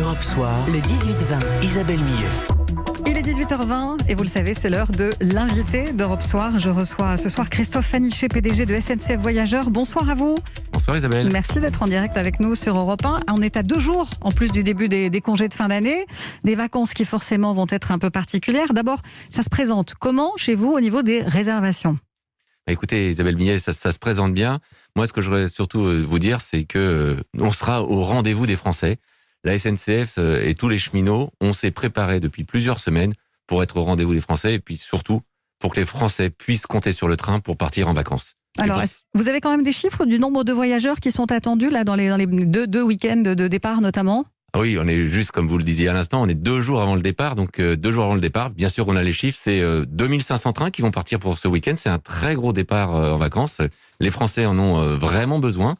Europe Soir, le 18-20. Isabelle Millet. Il est 18h20 et vous le savez, c'est l'heure de l'invité d'Europe Soir. Je reçois ce soir Christophe Faniché, PDG de SNCF Voyageurs. Bonsoir à vous. Bonsoir Isabelle. Merci d'être en direct avec nous sur Europe 1. On est à 2 jours en plus du début des congés de fin d'année, des vacances qui forcément vont être un peu particulières. D'abord, ça se présente comment chez vous au niveau des réservations ? Écoutez Isabelle Millet, ça se présente bien. Moi, ce que je voudrais surtout vous dire, c'est que on sera au rendez-vous des Français. La SNCF et tous les cheminots, on s'est préparé depuis plusieurs semaines pour être au rendez-vous des Français et puis surtout pour que les Français puissent compter sur le train pour partir en vacances. Alors, vous avez quand même des chiffres du nombre de voyageurs qui sont attendus là dans les deux week-ends de départ notamment ? Oui, on est juste, comme vous le disiez à l'instant, on est 2 jours avant le départ. Donc 2 jours avant le départ, bien sûr, on a les chiffres. C'est 2500 trains qui vont partir pour ce week-end. C'est un très gros départ en vacances. Les Français en ont vraiment besoin.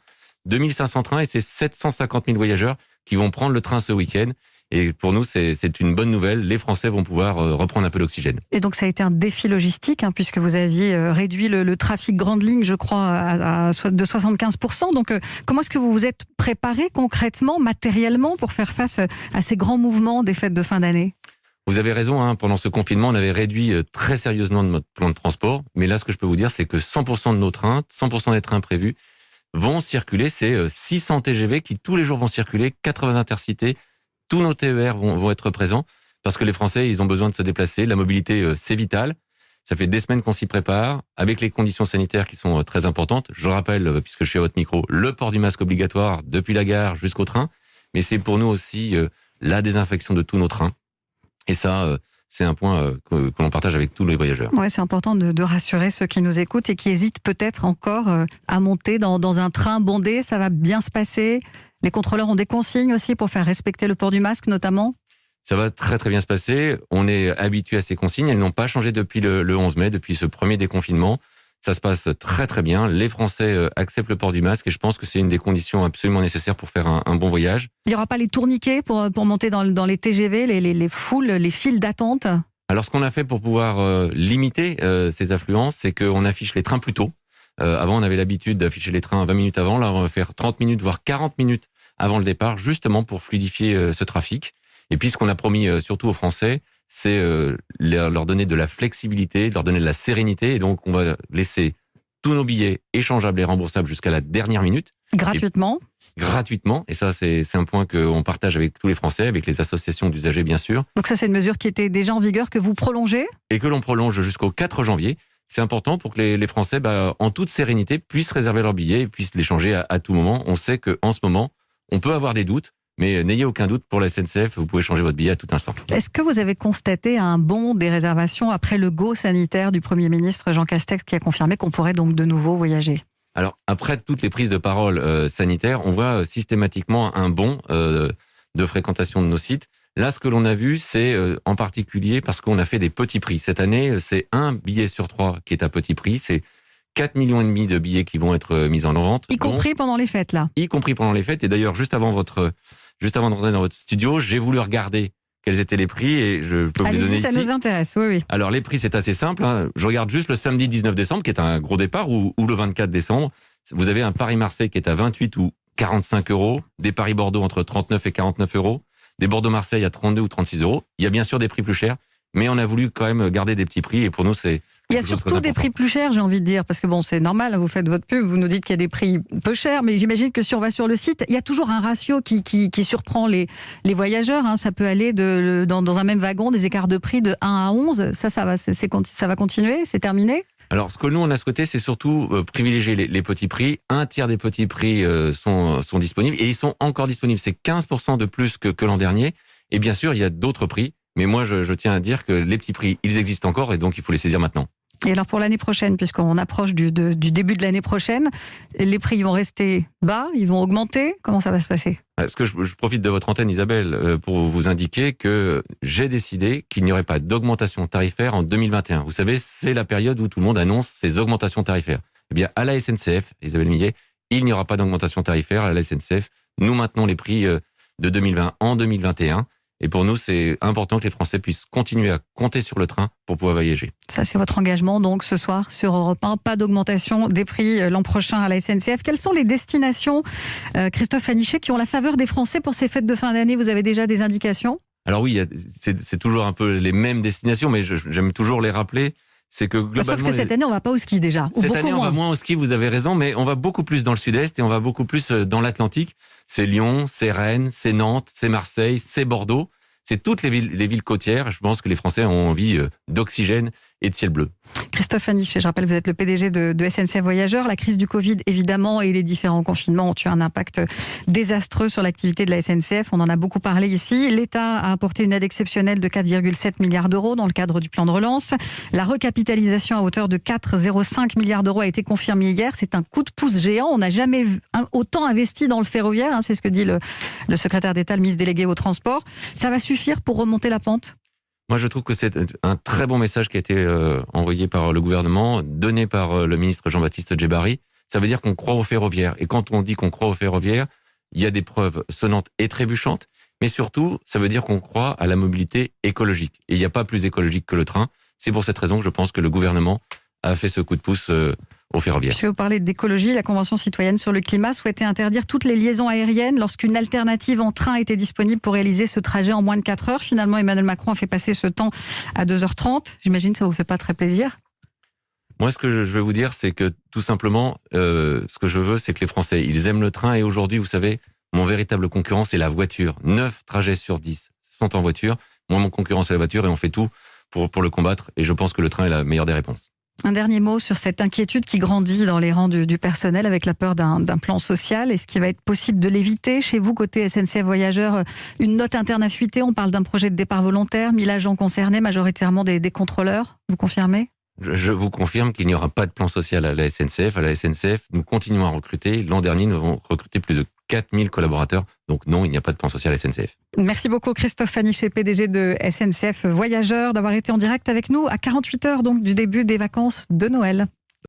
2500 trains et c'est 750 000 voyageurs qui vont prendre le train ce week-end. Et pour nous, c'est une bonne nouvelle. Les Français vont pouvoir reprendre un peu d'oxygène. Et donc, ça a été un défi logistique, puisque vous aviez réduit le trafic grande ligne, je crois, de 75%. Donc, comment est-ce que vous vous êtes préparé concrètement, matériellement, pour faire face à ces grands mouvements des fêtes de fin d'année ? Vous avez raison, pendant ce confinement, on avait réduit très sérieusement notre plan de transport. Mais là, ce que je peux vous dire, c'est que 100% de nos trains, 100% des trains prévus, vont circuler. C'est 600 TGV qui, tous les jours, vont circuler, 80 intercités. Tous nos TER vont être présents parce que les Français, ils ont besoin de se déplacer. La mobilité, c'est vital. Ça fait des semaines qu'on s'y prépare avec les conditions sanitaires qui sont très importantes. Je rappelle, puisque je suis à votre micro, le port du masque obligatoire depuis la gare jusqu'au train. Mais c'est pour nous aussi la désinfection de tous nos trains. Et ça, c'est un point que l'on partage avec tous les voyageurs. Oui, c'est important de rassurer ceux qui nous écoutent et qui hésitent peut-être encore à monter dans un train bondé. Ça va bien se passer. Les contrôleurs ont des consignes aussi pour faire respecter le port du masque notamment ? Ça va très très bien se passer. On est habitué à ces consignes. Elles n'ont pas changé depuis le 11 mai, depuis ce premier déconfinement. Ça se passe très très bien. Les Français acceptent le port du masque et je pense que c'est une des conditions absolument nécessaires pour faire un bon voyage. Il n'y aura pas les tourniquets pour monter dans les TGV, les foules, les files d'attente ? Alors ce qu'on a fait pour pouvoir limiter ces affluences, c'est qu'on affiche les trains plus tôt. Avant, on avait l'habitude d'afficher les trains 20 minutes avant. Là, on va faire 30 minutes, voire 40 minutes avant le départ, justement pour fluidifier ce trafic. Et puis, ce qu'on a promis surtout aux Français, c'est leur donner de la flexibilité, leur donner de la sérénité. Et donc, on va laisser tous nos billets échangeables et remboursables jusqu'à la dernière minute. Gratuitement ? Gratuitement. Et ça, c'est un point qu'on partage avec tous les Français, avec les associations d'usagers, bien sûr. Donc ça, c'est une mesure qui était déjà en vigueur, que vous prolongez ? Et que l'on prolonge jusqu'au 4 janvier. C'est important pour que les Français, en toute sérénité, puissent réserver leurs billets et puissent les changer à tout moment. On sait qu'en ce moment, on peut avoir des doutes, mais n'ayez aucun doute, pour la SNCF, vous pouvez changer votre billet à tout instant. Est-ce que vous avez constaté un bond des réservations après le go sanitaire du Premier ministre Jean Castex qui a confirmé qu'on pourrait donc de nouveau voyager ? Alors, après toutes les prises de parole sanitaires, on voit systématiquement un bond de fréquentation de nos sites. Là, ce que l'on a vu, c'est en particulier parce qu'on a fait des petits prix. Cette année, c'est 1 billet sur 3 qui est à petit prix. C'est 4,5 millions de billets qui vont être mis en vente. Y compris pendant les fêtes, là. Y compris pendant les fêtes. Et d'ailleurs, juste avant d'entrer dans votre studio, j'ai voulu regarder quels étaient les prix et je peux vous les donner ici. Ça nous intéresse, oui. Alors, les prix, c'est assez simple. Je regarde juste le samedi 19 décembre, qui est un gros départ, ou le 24 décembre. Vous avez un Paris-Marseille qui est à 28 ou 45 €, des Paris-Bordeaux entre 39 et 49 €, des Bordeaux-Marseille à 32 ou 36 €. Il y a bien sûr des prix plus chers, mais on a voulu quand même garder des petits prix et pour nous, c'est... Il y a surtout des prix plus chers, j'ai envie de dire, parce que bon, c'est normal, vous faites votre pub, vous nous dites qu'il y a des prix peu chers, mais j'imagine que si on va sur le site, il y a toujours un ratio qui surprend les voyageurs. Ça peut aller dans un même wagon, des écarts de prix de 1 à 11. Ça va continuer, c'est terminé ? Alors, ce que nous, on a souhaité, c'est surtout privilégier les petits prix. Un tiers des petits prix sont disponibles et ils sont encore disponibles. C'est 15% de plus que l'an dernier. Et bien sûr, il y a d'autres prix. Mais moi, je tiens à dire que les petits prix, ils existent encore et donc il faut les saisir maintenant. Et alors pour l'année prochaine, puisqu'on approche du début de l'année prochaine, les prix vont rester bas, ils vont augmenter. Comment ça va se passer ? Est-ce que je profite de votre antenne, Isabelle, pour vous indiquer que j'ai décidé qu'il n'y aurait pas d'augmentation tarifaire en 2021. Vous savez, c'est la période où tout le monde annonce ses augmentations tarifaires. Eh bien, à la SNCF, Isabelle Millet, il n'y aura pas d'augmentation tarifaire à la SNCF. Nous maintenons les prix de 2020 en 2021. Et pour nous, c'est important que les Français puissent continuer à compter sur le train pour pouvoir voyager. Ça, c'est votre engagement, donc, ce soir sur Europe 1. Pas d'augmentation des prix l'an prochain à la SNCF. Quelles sont les destinations, Christophe Fanichet, qui ont la faveur des Français pour ces fêtes de fin d'année? Vous avez déjà des indications? Alors oui, c'est toujours un peu les mêmes destinations, mais j'aime toujours les rappeler. C'est que globalement, sauf que cette année, on va pas au ski déjà. Cette année, on va moins au ski, vous avez raison, mais on va beaucoup plus dans le sud-est et on va beaucoup plus dans l'Atlantique. C'est Lyon, c'est Rennes, c'est Nantes, c'est Marseille, c'est Bordeaux. C'est toutes les villes côtières. Je pense que les Français ont envie d'oxygène et de ciel bleu. Christophe Fanichet, je rappelle, vous êtes le PDG de SNCF Voyageurs. La crise du Covid, évidemment, et les différents confinements ont eu un impact désastreux sur l'activité de la SNCF. On en a beaucoup parlé ici. L'État a apporté une aide exceptionnelle de 4,7 milliards d'euros dans le cadre du plan de relance. La recapitalisation à hauteur de 4,05 milliards d'euros a été confirmée hier. C'est un coup de pouce géant. On n'a jamais vu autant investi dans le ferroviaire. C'est ce que dit le secrétaire d'État, le ministre délégué au transport. Ça va suffire pour remonter la pente ? Moi, je trouve que c'est un très bon message qui a été envoyé par le gouvernement, donné par le ministre Jean-Baptiste Djebbari. Ça veut dire qu'on croit au ferroviaire. Et quand on dit qu'on croit au ferroviaire, il y a des preuves sonnantes et trébuchantes. Mais surtout, ça veut dire qu'on croit à la mobilité écologique. Et il n'y a pas plus écologique que le train. C'est pour cette raison que je pense que le gouvernement a fait ce coup de pouce au ferroviaire. Puisque vous parlez d'écologie, la Convention citoyenne sur le climat souhaitait interdire toutes les liaisons aériennes lorsqu'une alternative en train était disponible pour réaliser ce trajet en moins de 4 heures. Finalement, Emmanuel Macron a fait passer ce temps à 2h30. J'imagine que ça ne vous fait pas très plaisir. Moi, ce que je vais vous dire, c'est que tout simplement, ce que je veux, c'est que les Français, ils aiment le train. Et aujourd'hui, vous savez, mon véritable concurrent, c'est la voiture. 9 trajets sur 10 sont en voiture. Moi, mon concurrent, c'est la voiture et on fait tout pour le combattre. Et je pense que le train est la meilleure des réponses. Un dernier mot sur cette inquiétude qui grandit dans les rangs du personnel avec la peur d'un plan social. Est-ce qu'il va être possible de l'éviter? Chez vous, côté SNCF Voyageurs, une note interne a fuité. On parle d'un projet de départ volontaire. 1000 agents concernés, majoritairement des contrôleurs. Vous confirmez? Je vous confirme qu'il n'y aura pas de plan social à la SNCF. À la SNCF, nous continuons à recruter. L'an dernier, nous avons recruté plus de 4000 collaborateurs. Donc non, il n'y a pas de plan social à la SNCF. Merci beaucoup Christophe Fanichet, PDG de SNCF Voyageurs, d'avoir été en direct avec nous à 48 heures donc, du début des vacances de Noël.